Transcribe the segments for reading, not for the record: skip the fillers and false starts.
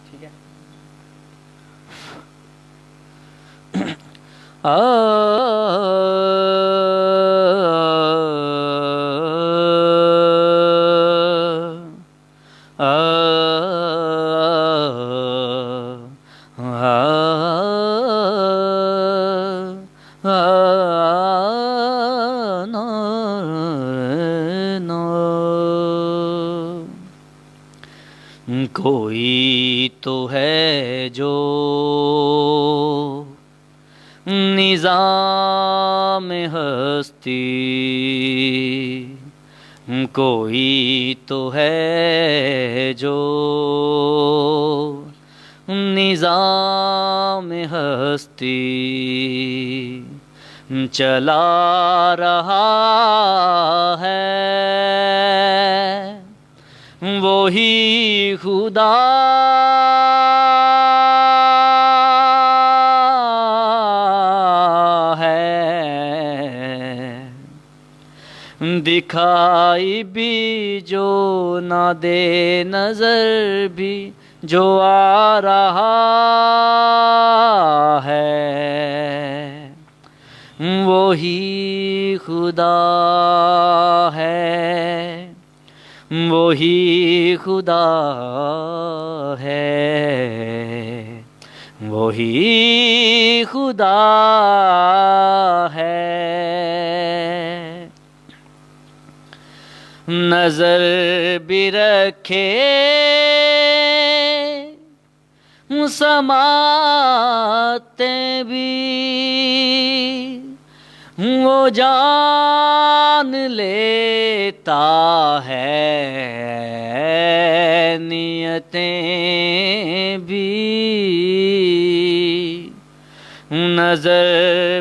ٹھیک ہے. کوئی تو ہے جو نظام ہستی، کوئی تو ہے جو نظام ہستی چلا رہا ہے، وہی خدا ہے. دکھائی بھی جو نہ دے نظر بھی جو آ رہا ہے، وہی خدا ہے، وہی خدا ہے، وہی خدا ہے. نظر بھی رکھے سماعتیں بھی، وہ جان لیتا ہے نیتیں بھی. نظر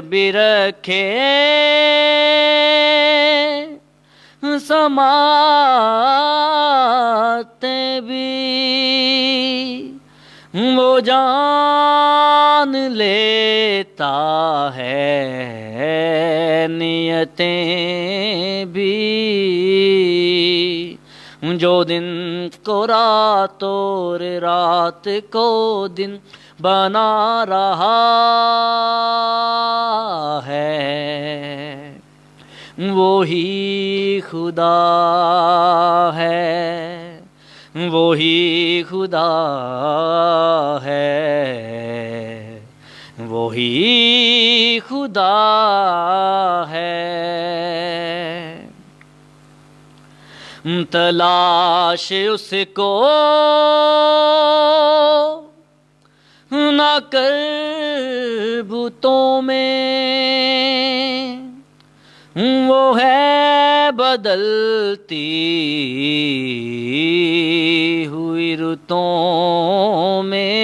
بھی رکھے سماعتیں بھی، وہ جان لیتا ہے نیتیں بھی. جو دن کو رات اور رات کو دن بنا رہا ہے، وہی خدا ہے، وہی خدا ہے، وہی خدا ہے. تلاش اس کو نہ کر بتوں میں، وہ ہے بدلتی ہوئی رتوں میں.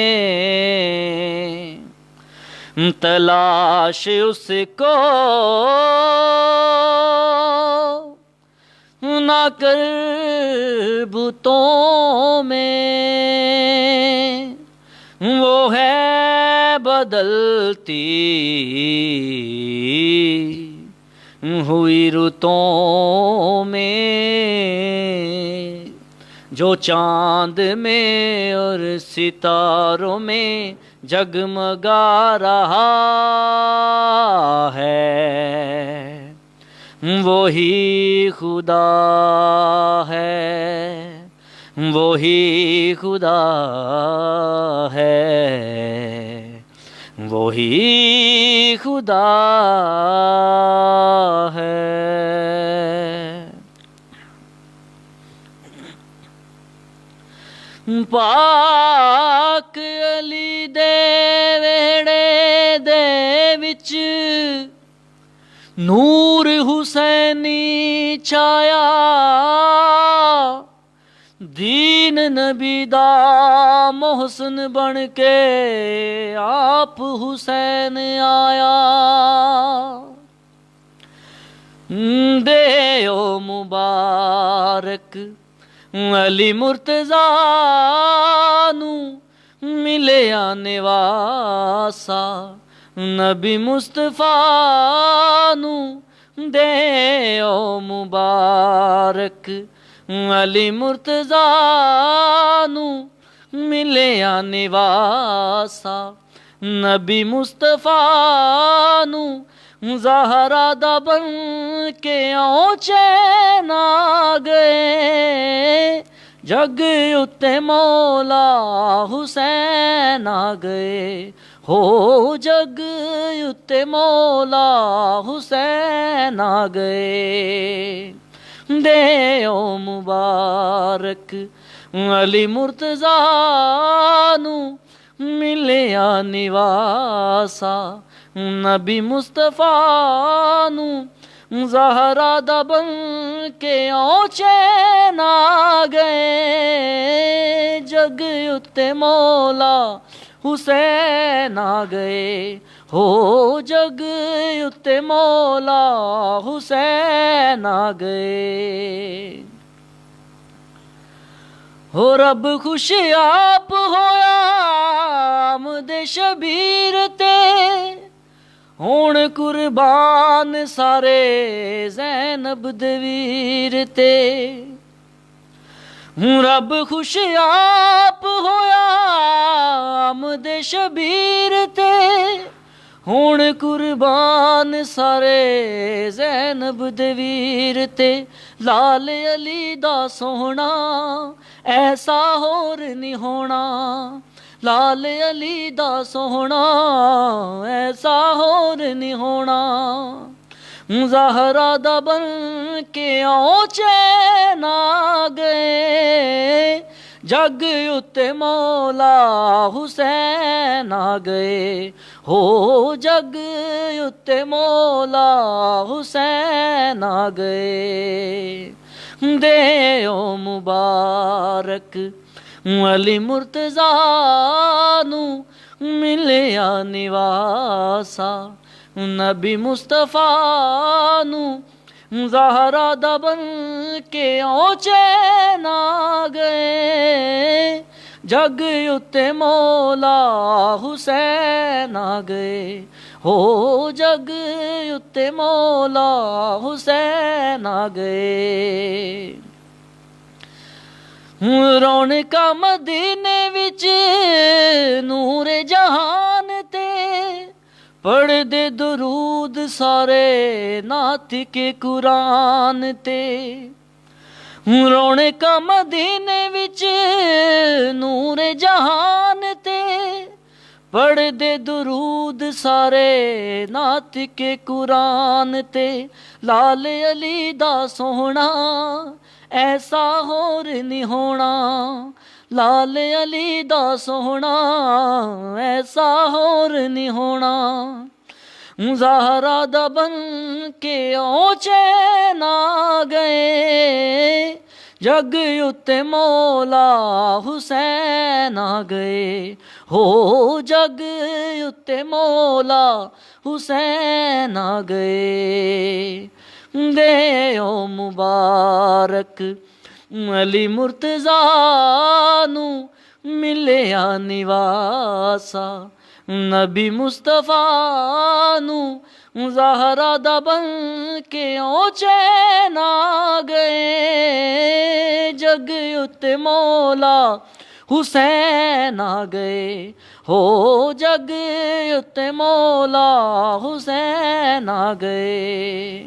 تلاش اس کو نہ کر بتوں میں، وہ ہے بدلتی ہوئی رتوں میں. جو چاند میں اور ستاروں میں جگمگا رہا ہے، وہی خدا ہے، وہی خدا ہے، وہی خدا ہے. پاک علی دے ویڑے دے وچ نور حسینی چھایا، دین نبی دا محسن بن کے آپ حسین آیا. دیو مبارک علی مرتضیٰ نو ملیا نواسا، نبی مصطفیٰ نو دیو مبارک علی مرتضیٰ نو ਮਿਲਿਆ ਨਿਵਾਸਾ। ਨਬੀ ਮੁਸਤਫਾ ਨੂੰ ਜ਼ਹਰਾ ਦਾ ਬਣ ਕੇ ਓ ਚੈਨ ਆ ਗਏ। ਜਗ ਉੱਤੇ ਮੌਲਾ ਹੁਸੈਨ ਆ ਗਏ। ਹੋ ਜਗ ਉੱਤੇ ਮੌਲਾ ਹੁਸੈਨ ਆ ਗਏ। ਦੇਓ ਮੁਬਾਰਕ ਅਲੀ ਮੁਰਤਜ਼ਾ ਨੂੰ ਮਿਲਿਆ ਨਿਵਾਸਾ। ਨਬੀ ਮੁਸਤਫਾ ਨੂੰ ਜ਼ਹਰਾ ਦਾ ਬਣ ਕੇ ਓ ਚੈਨ ਆ ਗਏ। ਜਗ ਉੱਤੇ ਮੌਲਾ ਹੁਸੈਨ ਆ ਗਏ। ਹੋ ਜਗ ਉੱਤੇ ਮੌਲਾ ਹੁਸੈਨ ਆ ਗਏ। ਹੋ ਰੱਬ ਖੁਸ਼ ਆਪ ਹੋਇਆ ਆਮਦੇ ਸ਼ਬੀਰ ਤੇ। ਹੁਣ ਕੁਰਬਾਨ ਸਾਰੇ ਜ਼ੈਨਬ ਦੇ ਵੀਰ ਤੇ। ਰੱਬ ਖੁਸ਼ ਆਪ ਹੋਇਆ ਆਮਦੇ ਸ਼ਬੀਰ ਤੇ। ਹੁਣ ਕੁਰਬਾਨ ਸਾਰੇ ਜ਼ੈਨਬ ਦੇ ਵੀਰ ਤੇ। ਲਾਲ ਅਲੀ ਦਾ ਸੋਹਣਾ ਐਸਾ ਹੋਰ ਨਹੀਂ ਹੋਣਾ। ਲਾਲ ਅਲੀ ਦਾ ਸੋਹਣਾ ਐਸਾ ਹੋਰ ਨਹੀਂ ਹੋਣਾ। ਜ਼ਹਰਾ ਦਾ ਬਣ ਕੇ ਓ ਚੈਨ ਆ ਗਏ। ਜਗ ਉੱਤੇ ਮੌਲਾ ਹੁਸੈਨ ਆ ਗਏ। ਹੋ ਜਗ ਉੱਤੇ ਮੌਲਾ ਹੁਸੈਨ ਆ ਗਏ। ਦੇਓ ਮੁਬਾਰਕ ਅਲੀ ਮੁਰਤਜ਼ਾ ਨੂੰ ਮਿਲਿਆ ਨਿਵਾਸਾ। ਨਬੀ ਮੁਸਤਫਾ ਨੂੰ ਜ਼ਹਰਾ ਦਾ ਬਣ ਕੇ ਓ ਚੈਨ ਆ ਗਏ। ਜਗ ਉੱਤੇ ਮੌਲਾ ਹੁਸੈਨ ਆ ਗਏ। ਹੋ ਜਗ ਉੱਤੇ ਮੌਲਾ ਹੁਸੈਨ ਆ ਗਏ। ਰੌਣਕਾਂ ਮਦੀਨੇ ਵਿੱਚ ਨੂਰੇ ਜਹਾਨ ਤੇ। ਪੜ੍ਹਦੇ ਦਰੂਦ ਸਾਰੇ ਨਾਤਿਕੇ ਕੁਰਾਨ ਤੇ। ਰੌਣਕਾਂ ਮਦੀਨੇ ਵਿੱਚ ਨੂਰੇ ਜਹਾਨ ਤੇ। ਪੜ੍ਹਦੇ ਦਰੂਦ ਸਾਰੇ ਨਾਤਿਕੇ ਕੁਰਾਨ ਤੇ। ਲਾਲ ਅਲੀ ਦਾ ਸੋਹਣਾ ਐਸਾ ਹੋਰ ਨਹੀਂ ਹੋਣਾ। ਲਾਲ ਅਲੀ ਦਾ ਸੋਹਣਾ ਐਸਾ ਹੋਰ ਨਹੀਂ ਹੋਣਾ। ਜ਼ਹਰਾ ਦਾ ਬਣ ਕੇ ਓ ਚੈਨ ਆ ਗਏ। ਜਗ ਉੱਤੇ ਮੌਲਾ ਹੁਸੈਨ ਆ ਗਏ। ਹੋ ਜਗ ਉੱਤੇ ਮੌਲਾ ਹੁਸੈਨ ਆ ਗਏ। ਦੇਓ ਮੁਬਾਰਕ ਅਲੀ ਮੁਰਤਜ਼ਾ ਨੂੰ ਮਿਲਿਆ ਨਿਵਾਸਾ। ਨਬੀ ਮੁਸਤਫਾ ਨੂੰ ਜ਼ਹਰਾ ਦਾ ਬਣ ਕੇ ਓ ਚੈਨ ਆ ਗਏ। ਜਗ ਉੱਤੇ ਮੌਲਾ ਹੁਸੈਨ ਆ ਗਏ। ਹੋ ਜਗ ਉੱਤੇ ਮੌਲਾ ਹੁਸੈਨ ਆ ਗਏ।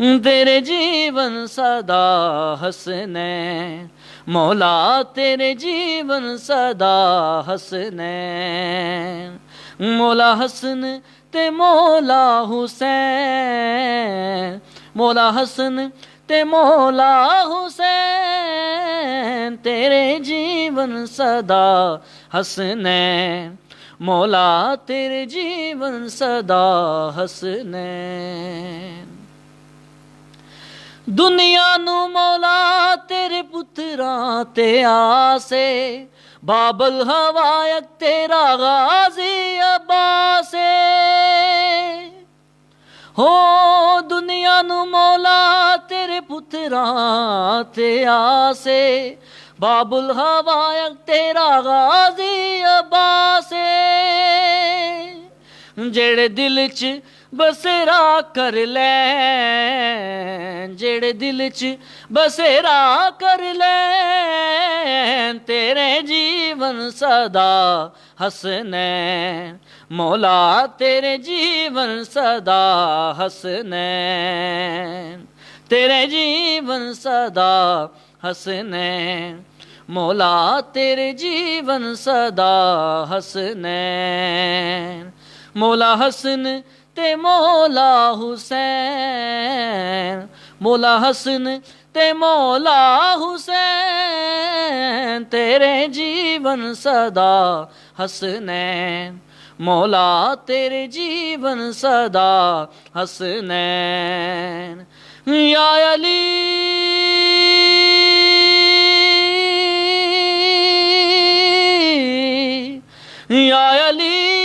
تیرے جیون صدا حسنین مولا تیرے جیون صدا حسنین مولا حسن تے مولا حسین مولا حسن تے مولا حسین تیرے جیون صدا حسنین مولا تیرے جیون صدا حسنین دنیا نو مولا تیرے پتراں تے آسے بابل ہوایک تیرا غازی عباس ہو دنیا نو مولا تیرے پتراں تے آسے بابل ہوایک تیرا غازی عباس جڑے دل چ بسیرا کر لین جڑے دل چ بسیرا کر لین تیرے جیون صدا حسنین مولا تیرے جیون صدا حسنین تیرے جیون صدا حسنین مولا تیرے جیون صدا حسنین مولا حسن تے مولا حسین مولا حسن تے مولا حسین تیرے جیون صدا حسنین مولا تیرے جیون صدا حسنین یا علی یا علی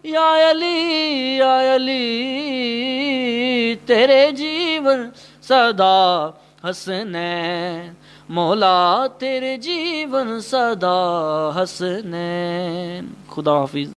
یا علی تیرے جیون صدا حسنین مولا تیرے جیون صدا حسنین خدا حافظ.